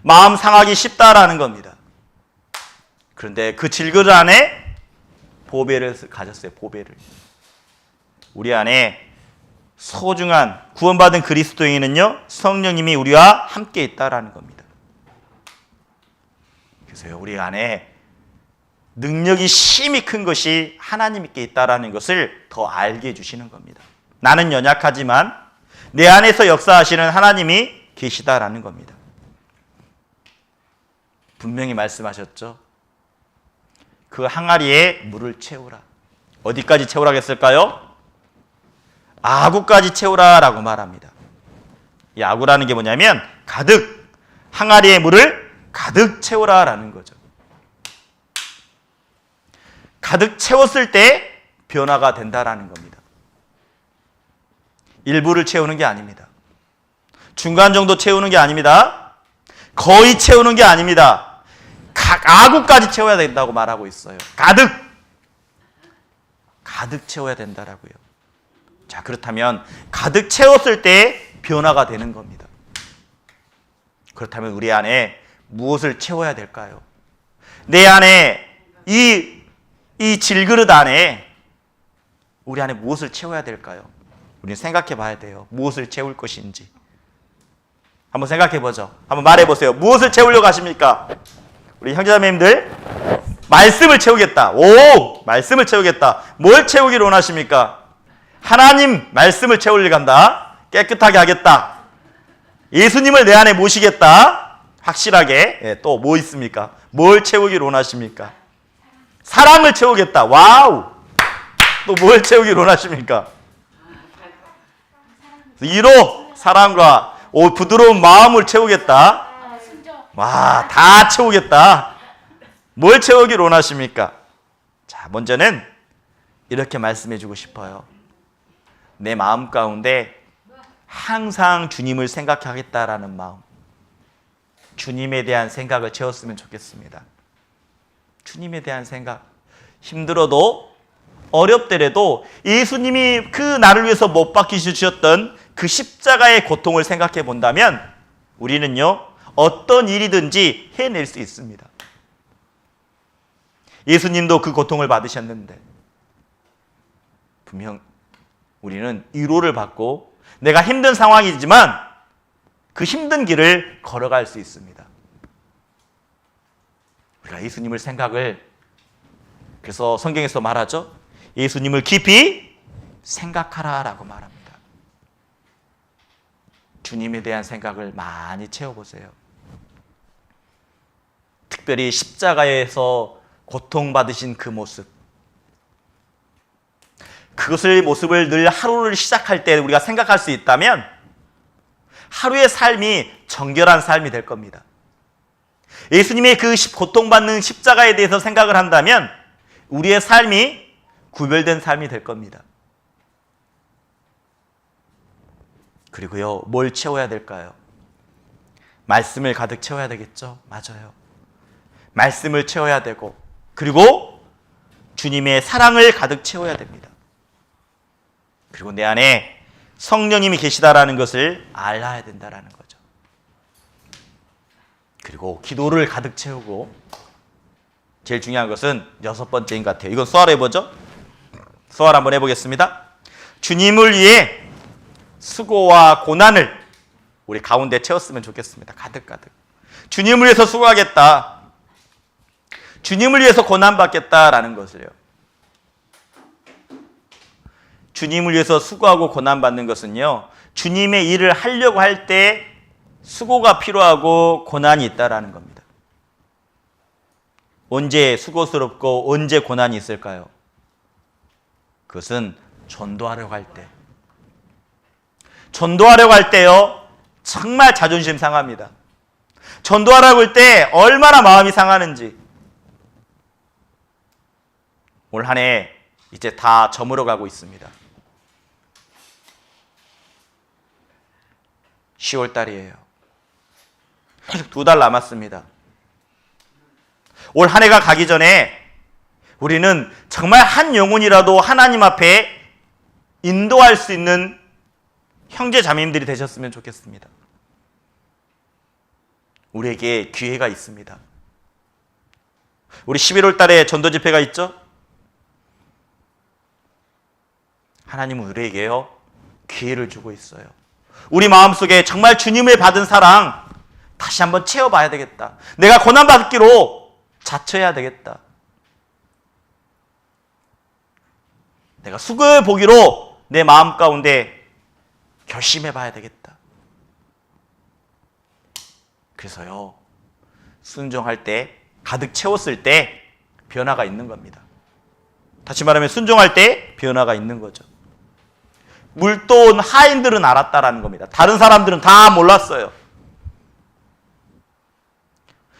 마음 상하기 쉽다라는 겁니다. 그런데 그 질그릇 안에 보배를 가졌어요. 보배를. 우리 안에 소중한 구원받은 그리스도인은요, 성령님이 우리와 함께 있다라는 겁니다. 그래서 우리 안에 능력이 심히 큰 것이 하나님께 있다라는 것을 더 알게 해주시는 겁니다. 나는 연약하지만 내 안에서 역사하시는 하나님이 계시다라는 겁니다. 분명히 말씀하셨죠. 그 항아리에 물을 채우라. 어디까지 채우라고 했을까요? 아구까지 채우라라고 말합니다. 이 아구라는 게 뭐냐면 가득, 항아리에 물을 가득 채우라라는 거죠. 가득 채웠을 때 변화가 된다라는 겁니다. 일부를 채우는 게 아닙니다. 중간 정도 채우는 게 아닙니다. 거의 채우는 게 아닙니다. 아구까지 채워야 된다고 말하고 있어요. 가득 채워야 된다라고요. 자, 그렇다면 가득 채웠을 때 변화가 되는 겁니다. 그렇다면 우리 안에 무엇을 채워야 될까요? 내 안에 이 질그릇 안에 우리 안에 무엇을 채워야 될까요? 우리는 생각해 봐야 돼요. 무엇을 채울 것인지. 한번 생각해 보죠. 한번 말해 보세요. 무엇을 채우려고 하십니까? 우리 형제자매님들, 말씀을 채우겠다. 오, 말씀을 채우겠다. 뭘 채우기를 원하십니까? 하나님 말씀을 채우려고 한다. 깨끗하게 하겠다. 예수님을 내 안에 모시겠다. 확실하게. 또 뭐 있습니까? 뭘 채우기를 원하십니까? 사랑을 채우겠다. 와우. 또 뭘 채우기를 원하십니까? 위로, 사랑과 부드러운 마음을 채우겠다. 와, 다 채우겠다. 뭘 채우기를 원하십니까? 자, 먼저는 이렇게 말씀해 주고 싶어요. 내 마음 가운데 항상 주님을 생각하겠다라는 마음. 주님에 대한 생각을 채웠으면 좋겠습니다. 주님에 대한 생각. 힘들어도 어렵더라도 예수님이 그 나를 위해서 못 박히셨던 그 십자가의 고통을 생각해 본다면 우리는요, 어떤 일이든지 해낼 수 있습니다. 예수님도 그 고통을 받으셨는데 분명 우리는 위로를 받고 내가 힘든 상황이지만 그 힘든 길을 걸어갈 수 있습니다. 우리가 예수님을 생각을, 그래서 성경에서 말하죠. 예수님을 깊이 생각하라라고 말합니다. 주님에 대한 생각을 많이 채워보세요. 특별히 십자가에서 고통받으신 그 모습, 그것을 모습을 늘 하루를 시작할 때 우리가 생각할 수 있다면 하루의 삶이 정결한 삶이 될 겁니다. 예수님의 그 고통받는 십자가에 대해서 생각을 한다면 우리의 삶이 구별된 삶이 될 겁니다. 그리고요, 뭘 채워야 될까요? 말씀을 가득 채워야 되겠죠? 맞아요. 말씀을 채워야 되고, 그리고 주님의 사랑을 가득 채워야 됩니다. 그리고 내 안에 성령님이 계시다라는 것을 알아야 된다라는 거죠. 그리고 기도를 가득 채우고, 제일 중요한 것은 6번째인 것 같아요. 이건 수화로 해보죠. 수화로 한번 해보겠습니다. 주님을 위해 수고와 고난을 우리 가운데 채웠으면 좋겠습니다. 가득가득. 주님을 위해서 수고하겠다. 주님을 위해서 고난받겠다라는 것을요. 주님을 위해서 수고하고 고난받는 것은요, 주님의 일을 하려고 할 때 수고가 필요하고 고난이 있다라는 겁니다. 언제 수고스럽고 언제 고난이 있을까요? 그것은 전도하려고 할 때. 전도하려고 할 때요, 정말 자존심 상합니다. 전도하려고 할 때 얼마나 마음이 상하는지. 올 한 해 이제 다 저물어 가고 있습니다. 10월 달이에요. 2달 남았습니다. 올 한 해가 가기 전에 우리는 정말 한 영혼이라도 하나님 앞에 인도할 수 있는 형제 자매님들이 되셨으면 좋겠습니다. 우리에게 기회가 있습니다. 우리 11월 달에 전도 집회가 있죠? 하나님은 우리에게요, 기회를 주고 있어요. 우리 마음속에 정말 주님을 받은 사랑 다시 한번 채워봐야 되겠다. 내가 고난받기로 자처해야 되겠다. 내가 수고해 보기로 내 마음 가운데 결심해 봐야 되겠다. 그래서요, 순종할 때, 가득 채웠을 때 변화가 있는 겁니다. 다시 말하면 순종할 때 변화가 있는 거죠. 물도온 하인들은 알았다라는 겁니다. 다른 사람들은 다 몰랐어요.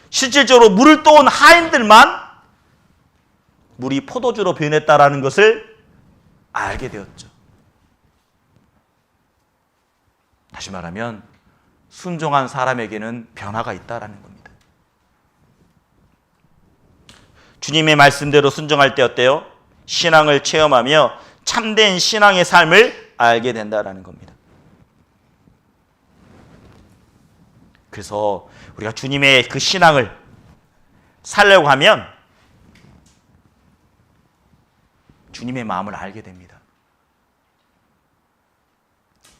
실질적으로 물을 떠온 하인들만 물이 포도주로 변했다라는 것을 알게 되었죠. 다시 말하면 순종한 사람에게는 변화가 있다라는 겁니다. 주님의 말씀대로 순종할 때 어때요? 신앙을 체험하며 참된 신앙의 삶을 알게 된다라는 겁니다. 그래서 우리가 주님의 그 신앙을 살려고 하면 주님의 마음을 알게 됩니다.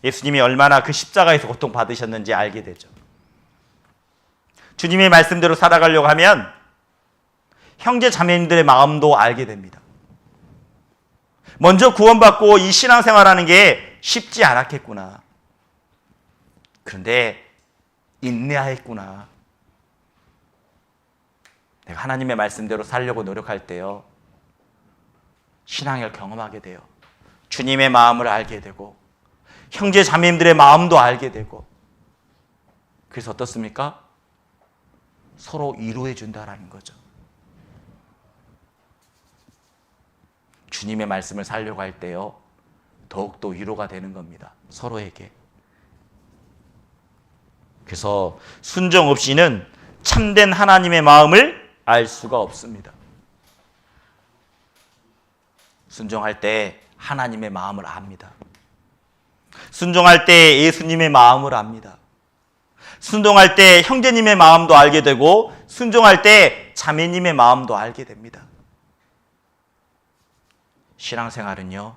예수님이 얼마나 그 십자가에서 고통받으셨는지 알게 되죠. 주님의 말씀대로 살아가려고 하면 형제 자매님들의 마음도 알게 됩니다. 먼저 구원받고 이 신앙생활하는 게 쉽지 않았겠구나. 그런데 인내하였구나. 내가 하나님의 말씀대로 살려고 노력할 때요, 신앙을 경험하게 돼요. 주님의 마음을 알게 되고 형제 자매님들의 마음도 알게 되고, 그래서 어떻습니까? 서로 위로해 준다라는 거죠. 주님의 말씀을 살려고 할 때요, 더욱더 위로가 되는 겁니다. 서로에게. 그래서 순종 없이는 참된 하나님의 마음을 알 수가 없습니다. 순종할 때 하나님의 마음을 압니다. 순종할 때 예수님의 마음을 압니다. 순종할 때 형제님의 마음도 알게 되고, 순종할 때 자매님의 마음도 알게 됩니다. 신앙생활은요,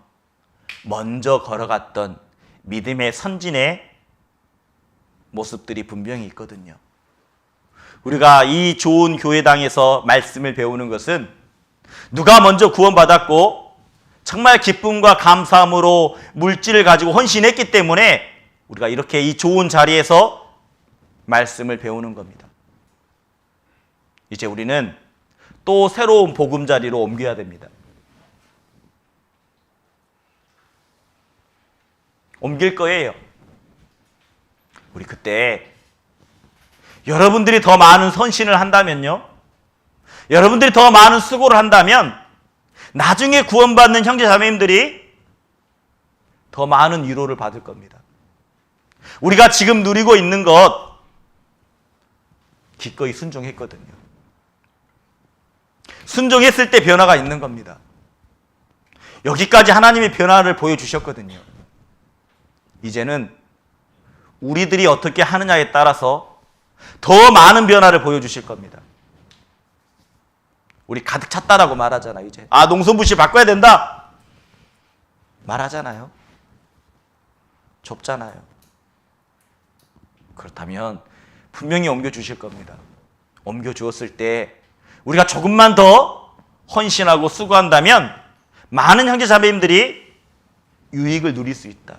먼저 걸어갔던 믿음의 선진의 모습들이 분명히 있거든요. 우리가 이 좋은 교회당에서 말씀을 배우는 것은 누가 먼저 구원받았고 정말 기쁨과 감사함으로 물질을 가지고 헌신했기 때문에 우리가 이렇게 이 좋은 자리에서 말씀을 배우는 겁니다. 이제 우리는 또 새로운 보금자리로 옮겨야 됩니다. 옮길 거예요. 우리 그때 여러분들이 더 많은 헌신을 한다면요, 여러분들이 더 많은 수고를 한다면 나중에 구원받는 형제 자매님들이 더 많은 위로를 받을 겁니다. 우리가 지금 누리고 있는 것 기꺼이 순종했거든요. 순종했을 때 변화가 있는 겁니다. 여기까지 하나님의 변화를 보여주셨거든요. 이제는 우리들이 어떻게 하느냐에 따라서 더 많은 변화를 보여주실 겁니다. 우리 가득 찼다라고 말하잖아요. 이제 농성부시 바꿔야 된다 말하잖아요. 좁잖아요. 그렇다면 분명히 옮겨주실 겁니다. 옮겨주었을 때 우리가 조금만 더 헌신하고 수고한다면 많은 형제 자매님들이 유익을 누릴 수 있다.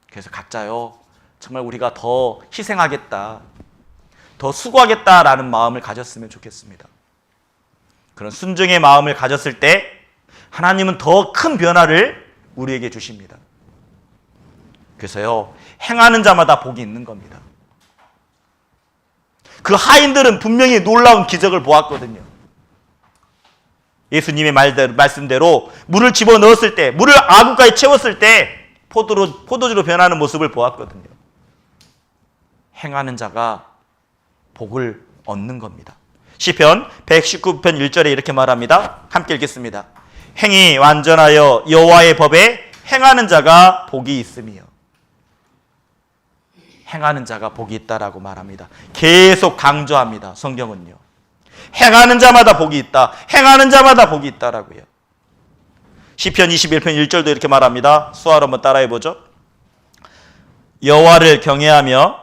그래서 각자요, 정말 우리가 더 희생하겠다, 더 수고하겠다라는 마음을 가졌으면 좋겠습니다. 그런 순종의 마음을 가졌을 때 하나님은 더 큰 변화를 우리에게 주십니다. 그래서요, 행하는 자마다 복이 있는 겁니다. 그 하인들은 분명히 놀라운 기적을 보았거든요. 예수님의 말씀대로 물을 집어넣었을 때, 물을 아구까지 채웠을 때 포도주로 변하는 모습을 보았거든요. 행하는 자가 복을 얻는 겁니다. 시편 119편 1절에 이렇게 말합니다. 함께 읽겠습니다. 행이 완전하여 여호와의 법에 행하는 자가 복이 있으며. 행하는 자가 복이 있다라고 말합니다. 계속 강조합니다. 성경은요. 행하는 자마다 복이 있다. 행하는 자마다 복이 있다라고요. 시편 21편 1절도 이렇게 말합니다. 수아로 한번 따라해 보죠. 여호와를 경외하며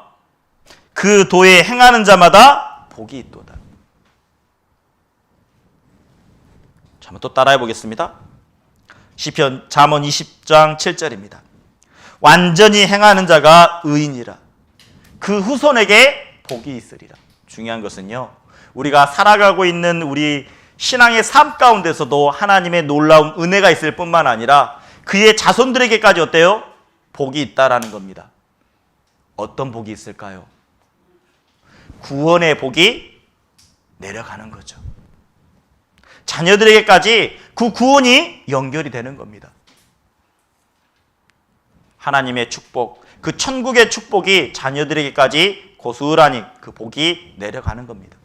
그 도에 행하는 자마다 복이 있도다. 자, 한번 또 따라해 보겠습니다. 시편 잠언 20장 7절입니다. 완전히 행하는 자가 의인이라. 그 후손에게 복이 있으리라. 중요한 것은요, 우리가 살아가고 있는 우리 신앙의 삶 가운데서도 하나님의 놀라운 은혜가 있을 뿐만 아니라 그의 자손들에게까지 어때요? 복이 있다라는 겁니다. 어떤 복이 있을까요? 구원의 복이 내려가는 거죠. 자녀들에게까지 그 구원이 연결이 되는 겁니다. 하나님의 축복, 그 천국의 축복이 자녀들에게까지 고스란히 그 복이 내려가는 겁니다.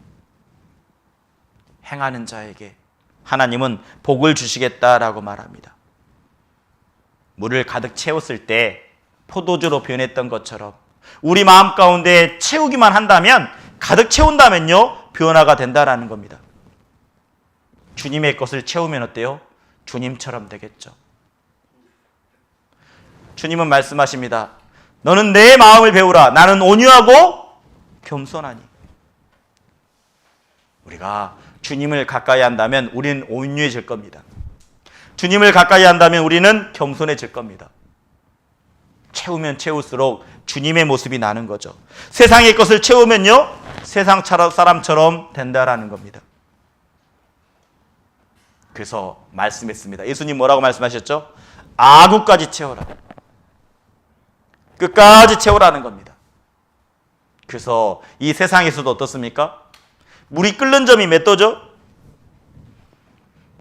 행하는 자에게 하나님은 복을 주시겠다라고 말합니다. 물을 가득 채웠을 때 포도주로 변했던 것처럼 우리 마음 가운데 채우기만 한다면, 가득 채운다면요, 변화가 된다라는 겁니다. 주님의 것을 채우면 어때요? 주님처럼 되겠죠. 주님은 말씀하십니다. 너는 내 마음을 배우라. 나는 온유하고 겸손하니. 우리가 주님을 가까이 한다면 우리는 온유해질 겁니다. 주님을 가까이 한다면 우리는 겸손해질 겁니다. 채우면 채울수록 주님의 모습이 나는 거죠. 세상의 것을 채우면요, 세상 사람처럼 된다라는 겁니다. 그래서 말씀했습니다. 예수님 뭐라고 말씀하셨죠? 아구까지 채워라. 끝까지 채우라는 겁니다. 그래서 이 세상에서도 어떻습니까? 물이 끓는 점이 몇 도죠?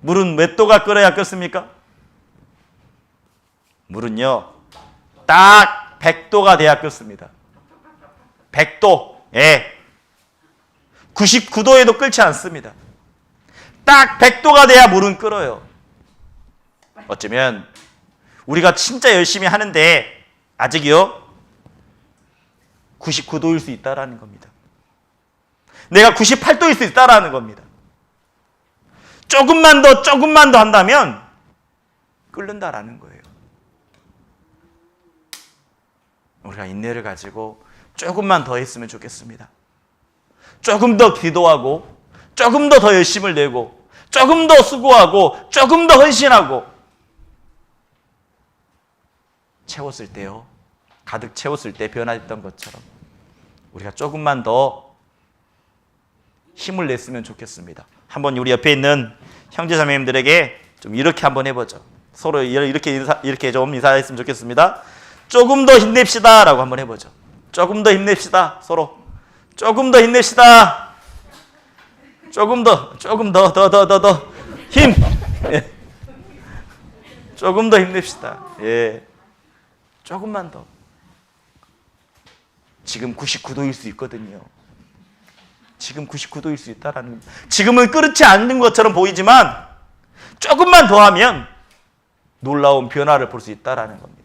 물은 몇 도가 끓어야 끓습니까? 물은요, 딱 100도가 돼야 끓습니다. 100도. 예. 99도에도 끓지 않습니다. 딱 100도가 돼야 물은 끓어요. 어쩌면 우리가 진짜 열심히 하는데 아직이요, 99도일 수 있다라는 겁니다. 내가 98도일 수 있다라는 겁니다. 조금만 더 한다면 끓는다라는 거예요. 우리가 인내를 가지고 조금만 더 했으면 좋겠습니다. 조금 더 기도하고, 조금 더 열심을 내고, 조금 더 수고하고, 조금 더 헌신하고, 채웠을 때요, 가득 채웠을 때 변화했던 것처럼 우리가 조금만 더 힘을 냈으면 좋겠습니다. 한번 우리 옆에 있는 형제자매님들에게 좀 이렇게 한번 해보죠. 서로 이렇게 좀 인사했으면 좋겠습니다. 조금 더 힘냅시다 라고 한번 해보죠. 조금 더 힘냅시다. 서로 조금 더 힘냅시다. 조금 더 힘. 예. 조금 더 힘냅시다. 예. 조금만 더. 지금 99도일 수 있거든요. 지금 99도일 수 있다라는, 지금은 끓지 않는 것처럼 보이지만 조금만 더 하면 놀라운 변화를 볼 수 있다라는 겁니다.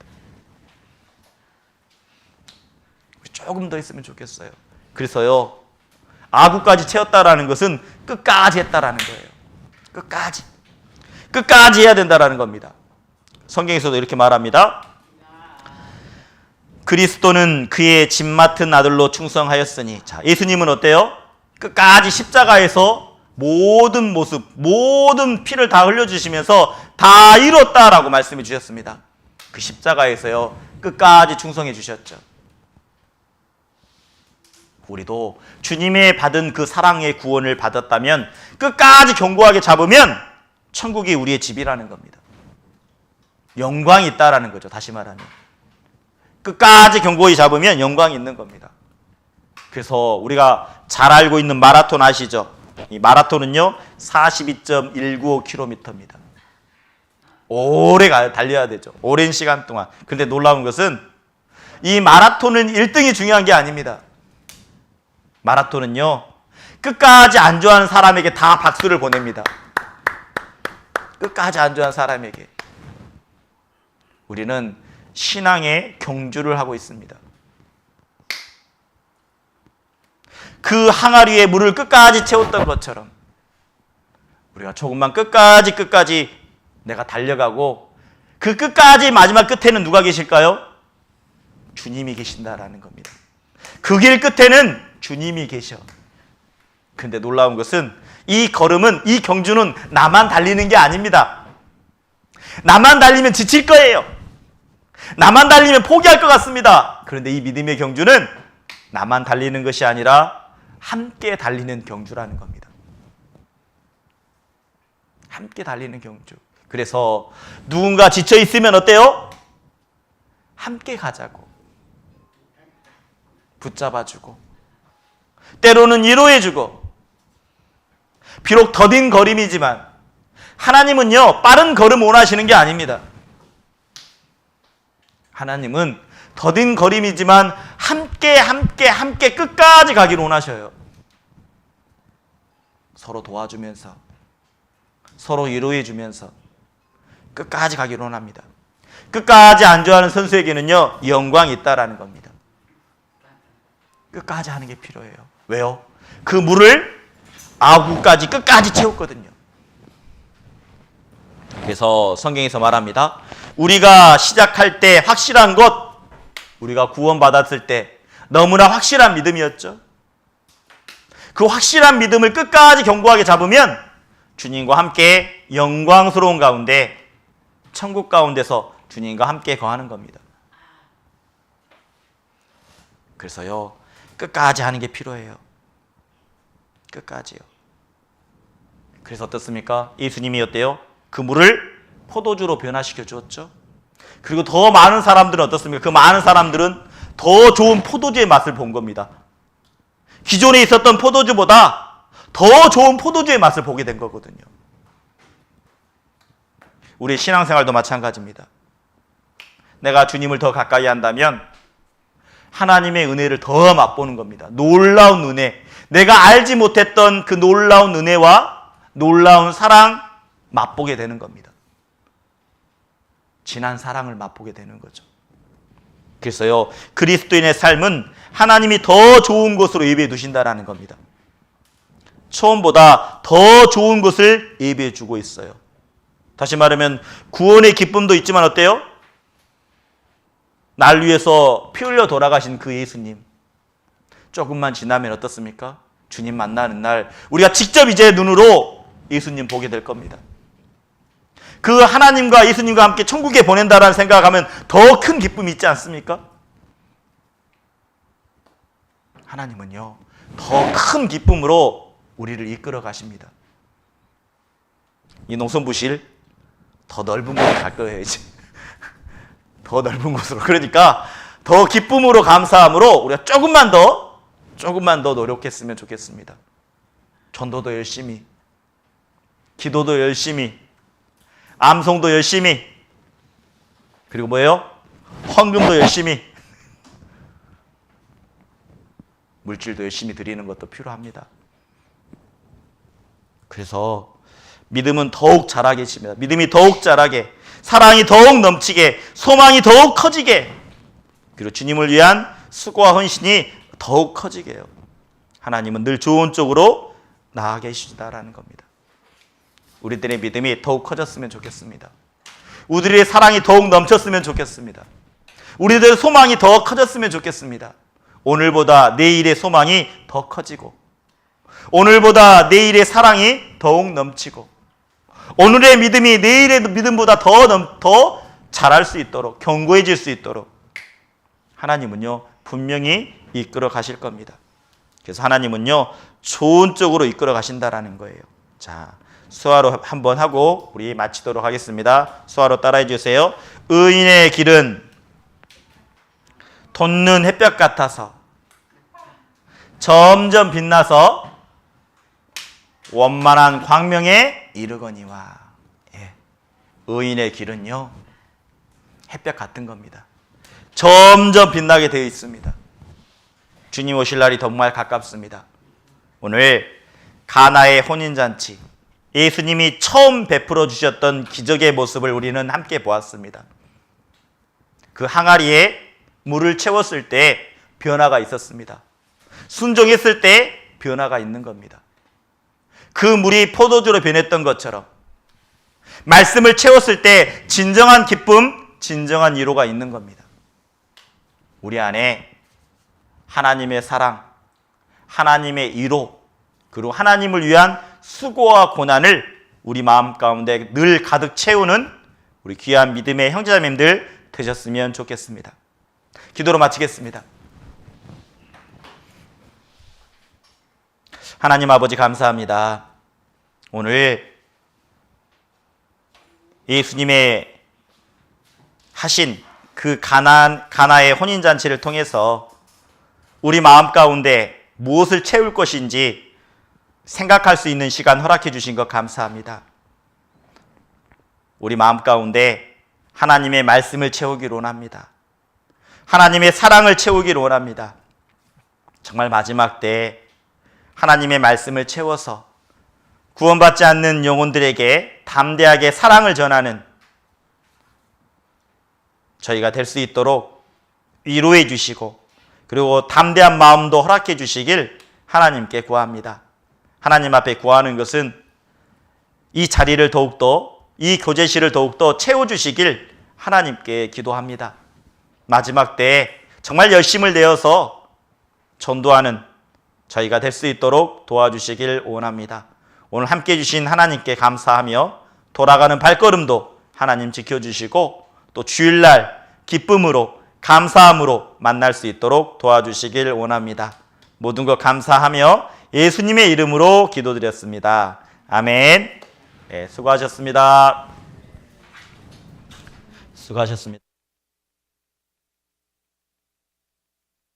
조금 더 했으면 좋겠어요. 그래서요, 아구까지 채웠다라는 것은 끝까지 했다라는 거예요. 끝까지 해야 된다라는 겁니다. 성경에서도 이렇게 말합니다. 그리스도는 그의 짐 맡은 아들로 충성하였으니. 자, 예수님은 어때요? 끝까지 십자가에서 모든 모습, 모든 피를 다 흘려주시면서 다 이뤘다라고 말씀해 주셨습니다. 그 십자가에서요, 끝까지 충성해 주셨죠. 우리도 주님의 받은 그 사랑의 구원을 받았다면 끝까지 견고하게 잡으면 천국이 우리의 집이라는 겁니다. 영광이 있다라는 거죠. 다시 말하면 끝까지 견고히 잡으면 영광이 있는 겁니다. 그래서 우리가 잘 알고 있는 마라톤 아시죠? 이 마라톤은요 42.195km입니다. 오래 달려야 되죠. 오랜 시간 동안. 근데 놀라운 것은 이 마라톤은 1등이 중요한 게 아닙니다. 마라톤은요 끝까지 안주하는 사람에게 다 박수를 보냅니다. 끝까지 안주한 사람에게. 우리는 신앙의 경주를 하고 있습니다. 그 항아리에 물을 끝까지 채웠던 것처럼 우리가 조금만 끝까지 내가 달려가고 그 끝까지 마지막 끝에는 누가 계실까요? 주님이 계신다라는 겁니다. 그 길 끝에는 주님이 계셔. 근데 놀라운 것은 이 걸음은, 이 경주는 나만 달리는 게 아닙니다. 나만 달리면 지칠 거예요. 나만 달리면 포기할 것 같습니다. 그런데 이 믿음의 경주는 나만 달리는 것이 아니라 함께 달리는 경주라는 겁니다. 함께 달리는 경주. 그래서 누군가 지쳐 있으면 어때요? 함께 가자고. 붙잡아주고 때로는 위로해주고. 비록 더딘 걸음이지만 하나님은요 빠른 걸음 원하시는 게 아닙니다. 하나님은 더딘 걸음이지만 함께 끝까지 가기를 원하셔요. 서로 도와주면서 서로 위로해주면서 끝까지 가기를 원합니다. 끝까지 안주하는 선수에게는요 영광이 있다라는 겁니다. 끝까지 하는 게 필요해요. 왜요? 그 물을 아구까지 끝까지 채웠거든요. 그래서 성경에서 말합니다. 우리가 시작할 때 확실한 것, 우리가 구원받았을 때 너무나 확실한 믿음이었죠. 그 확실한 믿음을 끝까지 견고하게 잡으면 주님과 함께 영광스러운 가운데 천국 가운데서 주님과 함께 거하는 겁니다. 그래서요, 끝까지 하는 게 필요해요. 끝까지요. 그래서 어떻습니까? 예수님이 어때요? 그 물을 포도주로 변화시켜 주었죠. 그리고 더 많은 사람들은 어떻습니까? 그 많은 사람들은 더 좋은 포도주의 맛을 본 겁니다. 기존에 있었던 포도주보다 더 좋은 포도주의 맛을 보게 된 거거든요. 우리 신앙생활도 마찬가지입니다. 내가 주님을 더 가까이 한다면 하나님의 은혜를 더 맛보는 겁니다. 놀라운 은혜, 내가 알지 못했던 그 놀라운 은혜와 놀라운 사랑 맛보게 되는 겁니다. 진한 사랑을 맛보게 되는 거죠. 그래서요, 그리스도인의 삶은 하나님이 더 좋은 곳으로 예비해 두신다라는 겁니다. 처음보다 더 좋은 것을 예비해 주고 있어요. 다시 말하면 구원의 기쁨도 있지만 어때요? 날 위해서 피 흘려 돌아가신 그 예수님, 조금만 지나면 어떻습니까? 주님 만나는 날 우리가 직접 이제 눈으로 예수님 보게 될 겁니다. 그 하나님과 예수님과 함께 천국에 보낸다라는 생각하면 더 큰 기쁨이 있지 않습니까? 하나님은요, 더 큰 기쁨으로 우리를 이끌어 가십니다. 이 농촌부실 더 넓은 곳에 갈 거예요, 이제. 더 넓은 곳으로. 그러니까 더 기쁨으로 감사함으로 우리가 조금만 더 노력했으면 좋겠습니다. 전도도 열심히, 기도도 열심히, 암송도 열심히, 그리고 뭐예요? 헌금도 열심히, 물질도 열심히 드리는 것도 필요합니다. 그래서 믿음은 더욱 자라게 해집니다. 믿음이 더욱 자라게, 사랑이 더욱 넘치게, 소망이 더욱 커지게, 그리고 주님을 위한 수고와 헌신이 더욱 커지게 해요. 하나님은 늘 좋은 쪽으로 나아가 계시다라는 겁니다. 우리들의 믿음이 더욱 커졌으면 좋겠습니다. 우리들의 사랑이 더욱 넘쳤으면 좋겠습니다. 우리들의 소망이 더 커졌으면 좋겠습니다. 오늘보다 내일의 소망이 더 커지고, 오늘보다 내일의 사랑이 더욱 넘치고, 오늘의 믿음이 내일의 믿음보다 더 잘할 수 있도록, 견고해질 수 있도록 하나님은요, 분명히 이끌어 가실 겁니다. 그래서 하나님은요, 좋은 쪽으로 이끌어 가신다라는 거예요. 자, 수화로 한번 하고 우리 마치도록 하겠습니다. 수화로 따라해 주세요. 의인의 길은 돋는 햇볕 같아서 점점 빛나서 원만한 광명에 이르거니와. 예. 의인의 길은요, 햇볕 같은 겁니다. 점점 빛나게 되어 있습니다. 주님 오실 날이 정말 가깝습니다. 오늘 가나의 혼인잔치, 예수님이 처음 베풀어 주셨던 기적의 모습을 우리는 함께 보았습니다. 그 항아리에 물을 채웠을 때 변화가 있었습니다. 순종했을 때 변화가 있는 겁니다. 그 물이 포도주로 변했던 것처럼 말씀을 채웠을 때 진정한 기쁨, 진정한 위로가 있는 겁니다. 우리 안에 하나님의 사랑, 하나님의 위로, 그리고 하나님을 위한 수고와 고난을 우리 마음 가운데 늘 가득 채우는 우리 귀한 믿음의 형제자매님들 되셨으면 좋겠습니다. 기도로 마치겠습니다. 하나님 아버지 감사합니다. 오늘 예수님의 하신 그 가나의 혼인잔치를 통해서 우리 마음 가운데 무엇을 채울 것인지 생각할 수 있는 시간 허락해 주신 것 감사합니다. 우리 마음 가운데 하나님의 말씀을 채우기를 원합니다. 하나님의 사랑을 채우기를 원합니다. 정말 마지막 때 하나님의 말씀을 채워서 구원받지 않는 영혼들에게 담대하게 사랑을 전하는 저희가 될 수 있도록 위로해 주시고, 그리고 담대한 마음도 허락해 주시길 하나님께 구합니다. 하나님 앞에 구하는 것은 이 자리를 더욱더, 이 교제실을 더욱더 채워주시길 하나님께 기도합니다. 마지막 때에 정말 열심을 내어서 전도하는 저희가 될 수 있도록 도와주시길 원합니다. 오늘 함께 해주신 하나님께 감사하며 돌아가는 발걸음도 하나님 지켜주시고, 또 주일날 기쁨으로 감사함으로 만날 수 있도록 도와주시길 원합니다. 모든 것 감사하며 예수님의 이름으로 기도드렸습니다. 아멘. 네, 수고하셨습니다. 수고하셨습니다.